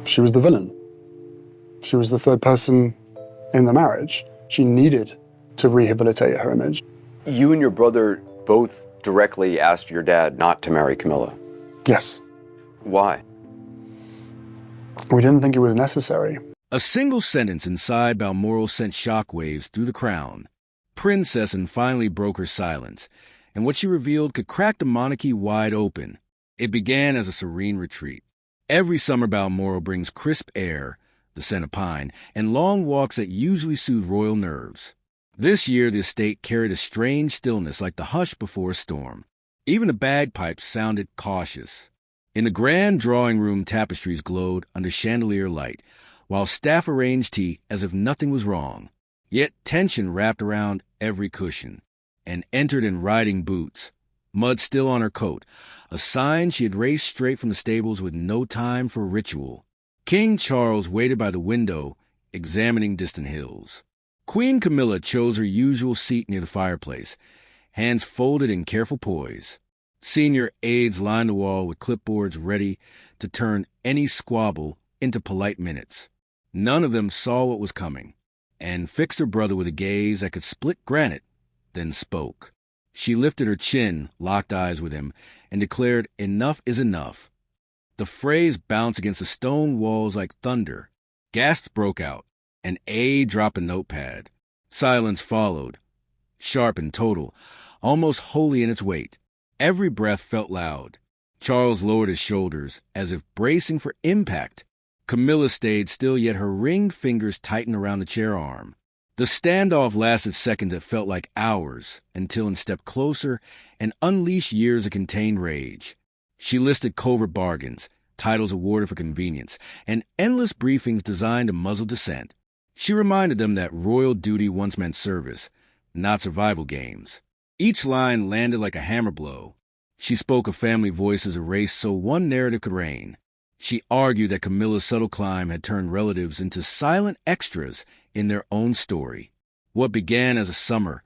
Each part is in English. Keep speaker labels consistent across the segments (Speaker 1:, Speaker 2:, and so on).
Speaker 1: She was the villain. She was the third person in the marriage. She needed to rehabilitate her image.
Speaker 2: You and your brother both directly asked your dad not to marry Camilla.
Speaker 1: Yes.
Speaker 2: Why?
Speaker 1: We didn't think it was necessary.
Speaker 3: A single sentence inside Balmoral sent shockwaves through the crown. Princessin finally broke her silence, and what she revealed could crack the monarchy wide open. It began as a serene retreat. Every summer Balmoral brings crisp air, the scent of pine, and long walks that usually soothe royal nerves. This year the estate carried a strange stillness like the hush before a storm. Even the bagpipes sounded cautious. In the grand drawing-room tapestries glowed under chandelier light, while staff arranged tea as if nothing was wrong. Yet tension wrapped around every cushion, and entered in riding boots, mud still on her coat, a sign she had raced straight from the stables with no time for ritual. King Charles waited by the window, examining distant hills. Queen Camilla chose her usual seat near the fireplace, hands folded in careful poise. Senior aides lined the wall with clipboards ready to turn any squabble into polite minutes. None of them saw what was coming, and fixed her brother with a gaze that could split granite, then spoke. She lifted her chin, locked eyes with him, and declared, "Enough is enough." The phrase bounced against the stone walls like thunder. Gasps broke out. An aide dropped a notepad. Silence followed, sharp and total, almost holy in its weight. Every breath felt loud. Charles lowered his shoulders, as if bracing for impact. Camilla stayed still, yet her ringed fingers tightened around the chair arm. The standoff lasted seconds that felt like hours, until Ellen stepped closer and unleashed years of contained rage. She listed covert bargains, titles awarded for convenience, and endless briefings designed to muzzle dissent. She reminded them that royal duty once meant service, not survival games. Each line landed like a hammer blow. She spoke of family voices erased so one narrative could reign. She argued that Camilla's subtle climb had turned relatives into silent extras in their own story. What began as a summer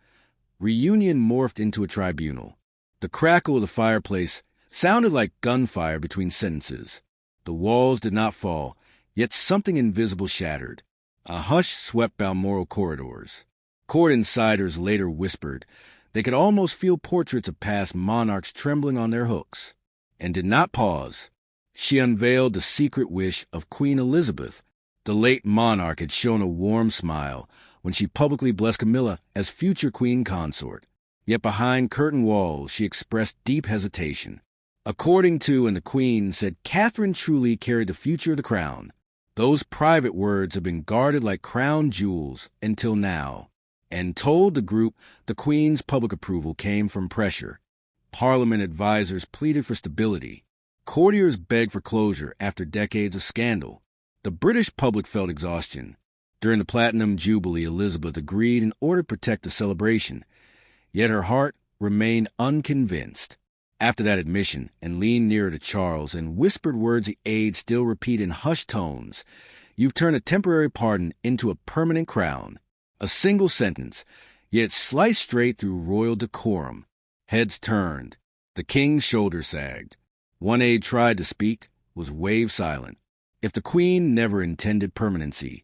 Speaker 3: reunion morphed into a tribunal. The crackle of the fireplace sounded like gunfire between sentences. The walls did not fall, yet something invisible shattered. A hush swept Balmoral corridors. Court insiders later whispered they could almost feel portraits of past monarchs trembling on their hooks, and did not pause. She unveiled the secret wish of Queen Elizabeth. The late monarch had shown a warm smile when she publicly blessed Camilla as future queen consort. Yet behind curtain walls she expressed deep hesitation. According to, and the Queen said, Catherine truly carried the future of the crown. Those private words have been guarded like crown jewels until now, and told the group the Queen's public approval came from pressure. Parliament advisers pleaded for stability. Courtiers begged for closure after decades of scandal. The British public felt exhaustion. During the Platinum Jubilee, Elizabeth agreed in order to protect the celebration, yet her heart remained unconvinced. After that admission, and leaned nearer to Charles and whispered words the aides still repeat in hushed tones, "You've turned a temporary pardon into a permanent crown." A single sentence, yet sliced straight through royal decorum. Heads turned. The king's shoulders sagged. One aide tried to speak, was waved silent. If the Queen never intended permanency,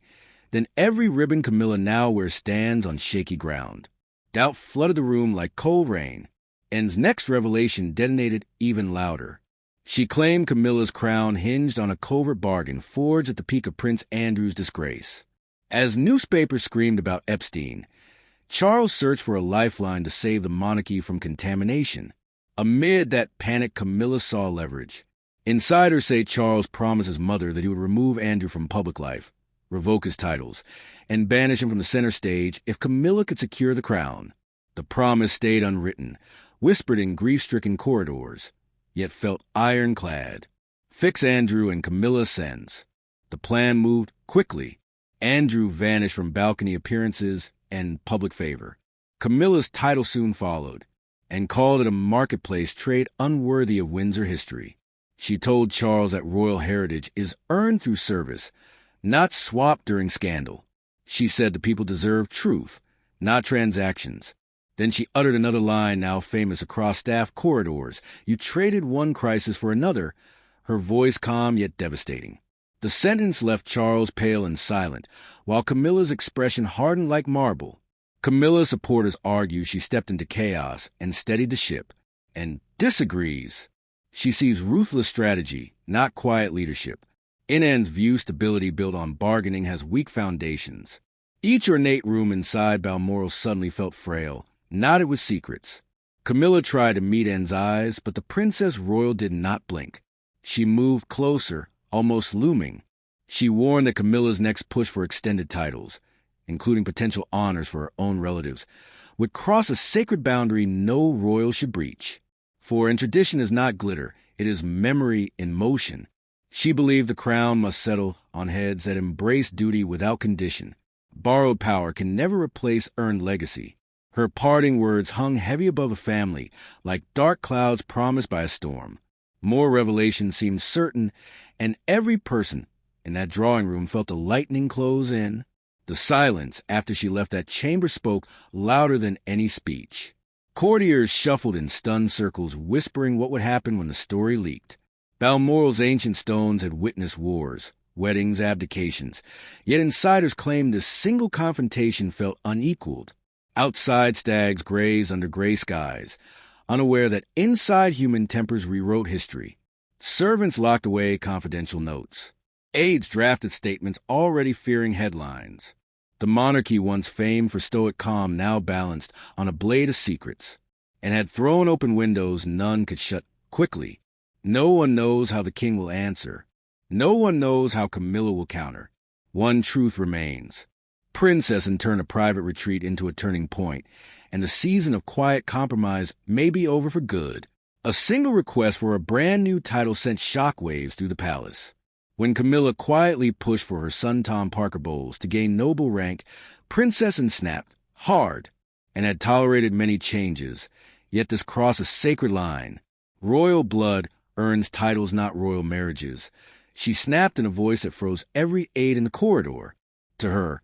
Speaker 3: then every ribbon Camilla now wears stands on shaky ground. Doubt flooded the room like cold rain. Anne's next revelation detonated even louder. She claimed Camilla's crown hinged on a covert bargain forged at the peak of Prince Andrew's disgrace. As newspapers screamed about Epstein, Charles searched for a lifeline to save the monarchy from contamination. Amid that panic, Camilla saw leverage. Insiders say Charles promised his mother that he would remove Andrew from public life, revoke his titles, and banish him from the center stage if Camilla could secure the crown. The promise stayed unwritten, whispered in grief-stricken corridors, yet felt ironclad. Fix Andrew and Camilla ascends. The plan moved quickly. Andrew vanished from balcony appearances and public favor. Camilla's title soon followed, and called it a marketplace trade unworthy of Windsor history. She told Charles that royal heritage is earned through service, not swapped during scandal. She said the people deserve truth, not transactions. Then she uttered another line now famous across staff corridors. You traded one crisis for another, her voice calm yet devastating. The sentence left Charles pale and silent, while Camilla's expression hardened like marble. Camilla's supporters argue she stepped into chaos and steadied the ship, and disagrees. She sees ruthless strategy, not quiet leadership. Inan's view stability built on bargaining has weak foundations. Each ornate room inside Balmoral suddenly felt frail, knotted with secrets. Camilla tried to meet Anne's eyes, but the Princess Royal did not blink. She moved closer, almost looming. She warned that Camilla's next push for extended titles, including potential honors for her own relatives, would cross a sacred boundary no royal should breach. For in tradition is not glitter, it is memory in motion. She believed the crown must settle on heads that embrace duty without condition. Borrowed power can never replace earned legacy. Her parting words hung heavy above a family, like dark clouds promised by a storm. More revelation seemed certain, and every person in that drawing room felt the lightning close in. The silence after she left that chamber spoke louder than any speech. Courtiers shuffled in stunned circles, whispering what would happen when the story leaked. Balmoral's ancient stones had witnessed wars, weddings, abdications, yet insiders claimed this single confrontation felt unequaled. Outside stags grazed under gray skies, unaware that inside human tempers rewrote history. Servants locked away confidential notes. Aides drafted statements already fearing headlines. The monarchy, once famed for stoic calm, now balanced on a blade of secrets, and had thrown open windows none could shut quickly. No one knows how the king will answer. No one knows how Camilla will counter. One truth remains. Princess turned a private retreat into a turning point, and the season of quiet compromise may be over for good. A single request for a brand new title sent shockwaves through the palace. When Camilla quietly pushed for her son Tom Parker Bowles to gain noble rank, Princess snapped hard and had tolerated many changes, yet this crossed a sacred line. Royal blood earns titles, not royal marriages. She snapped in a voice that froze every aide in the corridor. To her,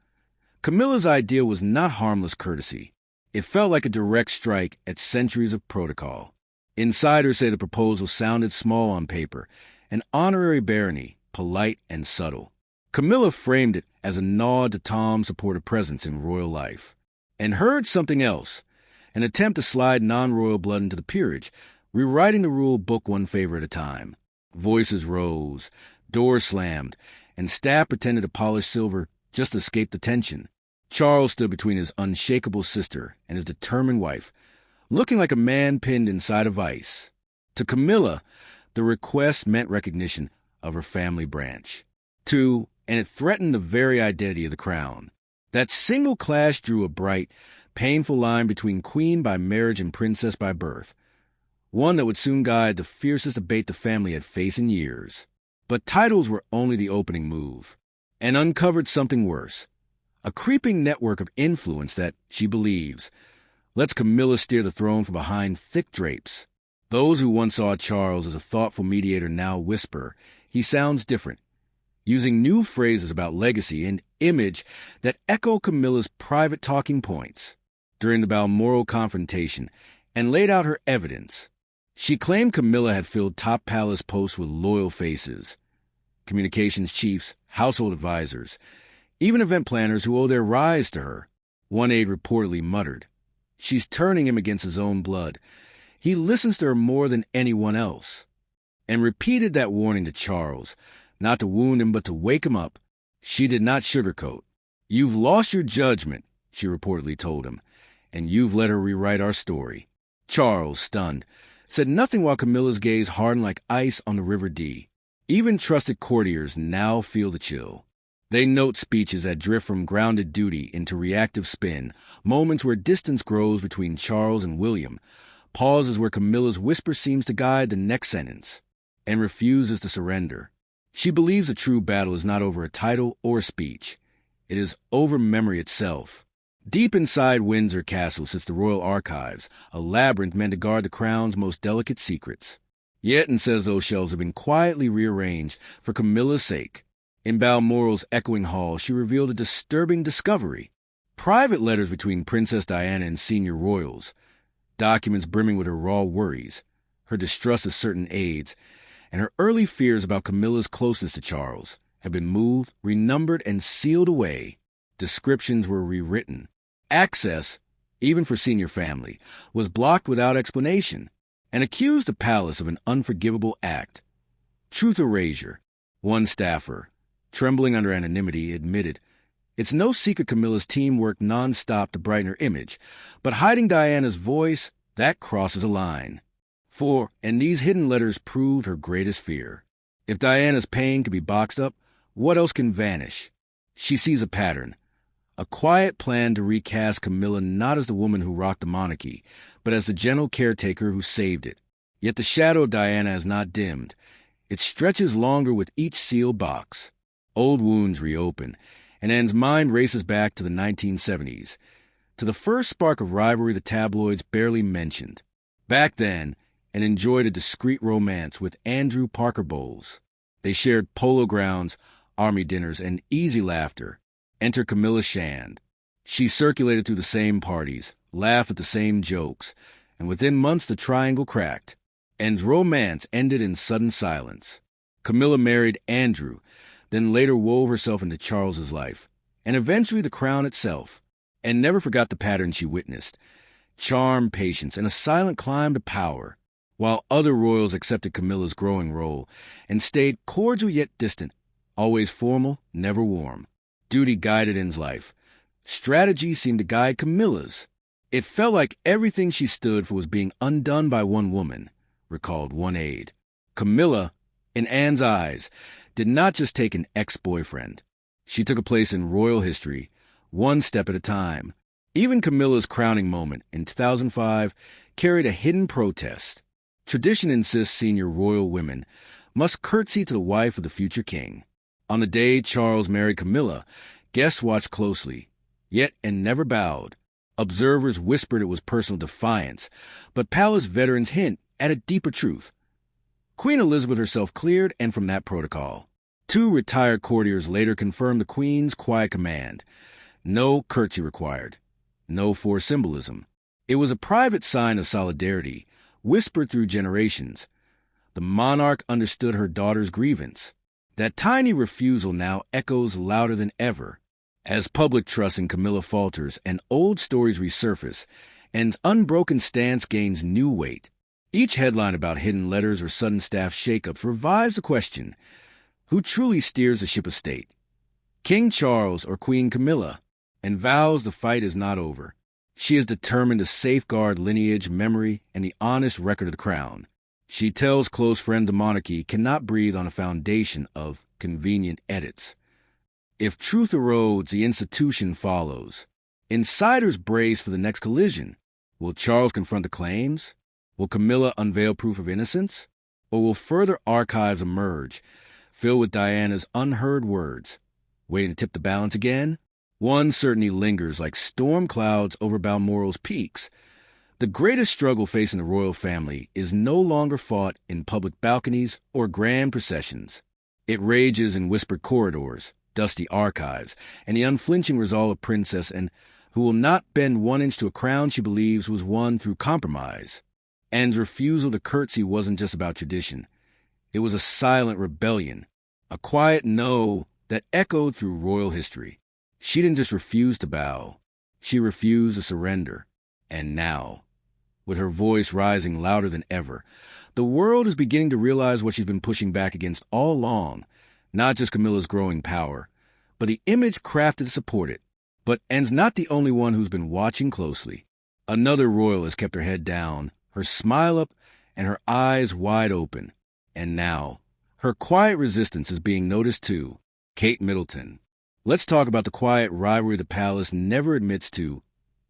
Speaker 3: Camilla's ideal was not harmless courtesy. It felt like a direct strike at centuries of protocol. Insiders say the proposal sounded small on paper, an honorary barony, polite and subtle. Camilla framed it as a nod to Tom's supportive presence in royal life, and heard something else, an attempt to slide non-royal blood into the peerage, rewriting the rule book one favor at a time. Voices rose, doors slammed, and staff pretended to polish silver just to escape the tension. Charles stood between his unshakable sister and his determined wife, looking like a man pinned inside a vice. To Camilla, the request meant recognition of her family branch. And it threatened the very identity of the crown. That single clash drew a bright, painful line between queen by marriage and princess by birth, one that would soon guide the fiercest debate the family had faced in years. But titles were only the opening move, and uncovered something worse. A creeping network of influence that, she believes, lets Camilla steer the throne from behind thick drapes. Those who once saw Charles as a thoughtful mediator now whisper, he sounds different, using new phrases about legacy and image that echo Camilla's private talking points. During the Balmoral confrontation, and laid out her evidence, she claimed Camilla had filled top palace posts with loyal faces, communications chiefs, household advisors, even event planners who owe their rise to her. One aide reportedly muttered, "She's turning him against his own blood. He listens to her more than anyone else," and repeated that warning to Charles, not to wound him but to wake him up. She did not sugarcoat. "You've lost your judgment," she reportedly told him, "and you've let her rewrite our story." Charles, stunned, said nothing while Camilla's gaze hardened like ice on the River Dee. Even trusted courtiers now feel the chill. They note speeches that drift from grounded duty into reactive spin, moments where distance grows between Charles and William, pauses where Camilla's whisper seems to guide the next sentence, and refuses to surrender. She believes the true battle is not over a title or a speech. It is over memory itself. Deep inside Windsor Castle sits the royal archives, a labyrinth meant to guard the crown's most delicate secrets. Yeton says those shelves have been quietly rearranged for Camilla's sake. In Balmoral's echoing hall, she revealed a disturbing discovery. Private letters between Princess Diana and senior royals, documents brimming with her raw worries, her distrust of certain aides, and her early fears about Camilla's closeness to Charles, had been moved, renumbered, and sealed away. Descriptions were rewritten. Access, even for senior family, was blocked without explanation, and accused the palace of an unforgivable act. Truth erasure. One staffer, trembling under anonymity, admitted, "It's no secret Camilla's team worked non-stop to brighten her image, but hiding Diana's voice, that crosses a line." And these hidden letters proved her greatest fear. If Diana's pain can be boxed up, what else can vanish? She sees a pattern. A quiet plan to recast Camilla not as the woman who rocked the monarchy, but as the gentle caretaker who saved it. Yet the shadow of Diana has not dimmed. It stretches longer with each sealed box. Old wounds reopen, and Anne's mind races back to the 1970s, to the first spark of rivalry the tabloids barely mentioned. Back then, Anne enjoyed a discreet romance with Andrew Parker Bowles. They shared polo grounds, army dinners, and easy laughter. Enter Camilla Shand. She circulated through the same parties, laughed at the same jokes, and within months the triangle cracked. Anne's romance ended in sudden silence. Camilla married Andrew, then later wove herself into Charles's life, and eventually the crown itself, and never forgot the pattern she witnessed: charm, patience, and a silent climb to power, while other royals accepted Camilla's growing role and stayed cordial yet distant, always formal, never warm. Duty guided Anne's life. Strategy seemed to guide Camilla's. It felt like everything she stood for was being undone by one woman, recalled one aide. Camilla, in Anne's eyes, did not just take an ex-boyfriend. She took a place in royal history, one step at a time. Even Camilla's crowning moment in 2005 carried a hidden protest. Tradition insists senior royal women must curtsy to the wife of the future king. On the day Charles married Camilla, guests watched closely, yet and never bowed. Observers whispered it was personal defiance, but palace veterans hint at a deeper truth. Queen Elizabeth herself cleared Anne from that protocol. 2 retired courtiers later confirmed the Queen's quiet command: no curtsy required, no forced symbolism. It was a private sign of solidarity, whispered through generations. The monarch understood her daughter's grievance. That tiny refusal now echoes louder than ever. As public trust in Camilla falters and old stories resurface, Anne's unbroken stance gains new weight. Each headline about hidden letters or sudden staff shakeups revives the question: who truly steers the ship of state? King Charles or Queen Camilla? And vows the fight is not over. She is determined to safeguard lineage, memory, and the honest record of the crown. She tells close friend the monarchy cannot breathe on a foundation of convenient edits. If truth erodes, the institution follows. Insiders brace for the next collision. Will Charles confront the claims? Will Camilla unveil proof of innocence? Or will further archives emerge, filled with Diana's unheard words, waiting to tip the balance again? One certainty lingers like storm clouds over Balmoral's peaks. The greatest struggle facing the royal family is no longer fought in public balconies or grand processions. It rages in whispered corridors, dusty archives, and the unflinching resolve of Princess Anne, who will not bend 1 inch to a crown she believes was won through compromise. Anne's refusal to curtsy wasn't just about tradition. It was a silent rebellion, a quiet no that echoed through royal history. She didn't just refuse to bow. She refused to surrender. And now, with her voice rising louder than ever, the world is beginning to realize what she's been pushing back against all along, not just Camilla's growing power, but the image crafted to support it. But Anne's not the only one who's been watching closely. Another royal has kept her head down, her smile up, and her eyes wide open. And now, her quiet resistance is being noticed too: Kate Middleton. Let's talk about the quiet rivalry the palace never admits to: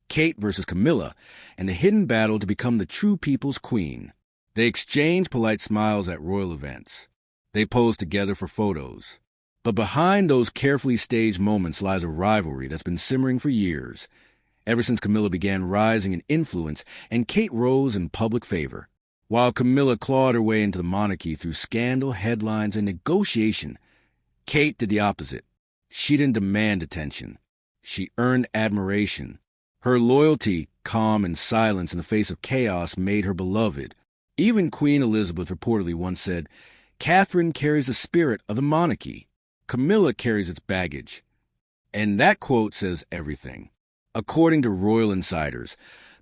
Speaker 3: Kate versus Camilla, and the hidden battle to become the true people's queen. They exchange polite smiles at royal events. They pose together for photos. But behind those carefully staged moments lies a rivalry that's been simmering for years, ever since Camilla began rising in influence and Kate rose in public favor. While Camilla clawed her way into the monarchy through scandal, headlines, and negotiation, Kate did the opposite. She didn't demand attention. She earned admiration. Her loyalty, calm and silence in the face of chaos made her beloved. Even Queen Elizabeth reportedly once said, "Catherine carries the spirit of the monarchy." Camilla carries its baggage. And that quote says everything. According to royal insiders,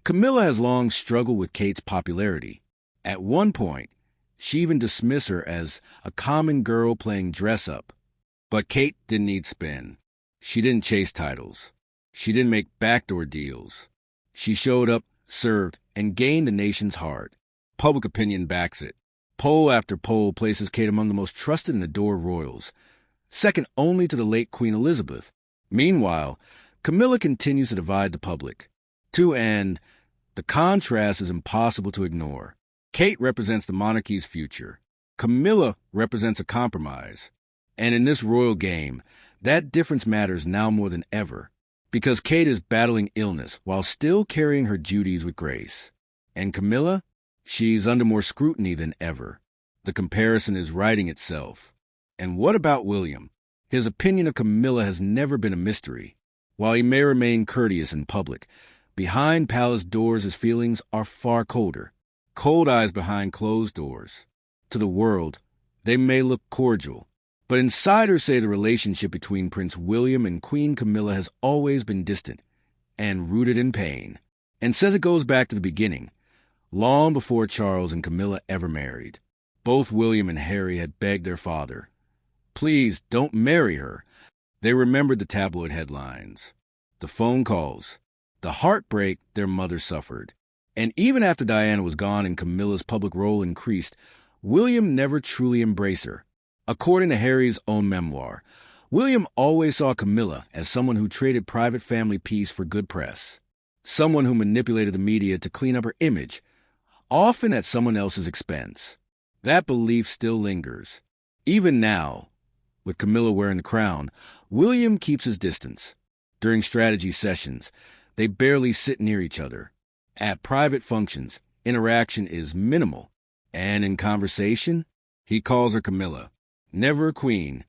Speaker 3: Camilla has long struggled with Kate's popularity. At one point, she even dismissed her as a common girl playing dress-up. But Kate didn't need spin. She didn't chase titles. She didn't make backdoor deals. She showed up, served, and gained the nation's heart. Public opinion backs it. Poll after poll places Kate among the most trusted and adored royals, second only to the late Queen Elizabeth. Meanwhile, Camilla continues to divide the public. And the contrast is impossible to ignore. Kate represents the monarchy's future. Camilla represents a compromise. And in this royal game, that difference matters now more than ever, because Kate is battling illness while still carrying her duties with grace. And Camilla? She's under more scrutiny than ever. The comparison is writing itself. And what about William? His opinion of Camilla has never been a mystery. While he may remain courteous in public, behind palace doors his feelings are far colder. Cold eyes behind closed doors. To the world, they may look cordial, but insiders say the relationship between Prince William and Queen Camilla has always been distant and rooted in pain, and says it goes back to the beginning, long before Charles and Camilla ever married. Both William and Harry had begged their father, "Please don't marry her." They remembered the tabloid headlines, the phone calls, the heartbreak their mother suffered. And even after Diana was gone and Camilla's public role increased, William never truly embraced her. According to Harry's own memoir, William always saw Camilla as someone who traded private family peace for good press, someone who manipulated the media to clean up her image, often at someone else's expense. That belief still lingers. Even now, with Camilla wearing the crown, William keeps his distance. During strategy sessions, they barely sit near each other. At private functions, interaction is minimal. And in conversation, he calls her Camilla. Never a queen,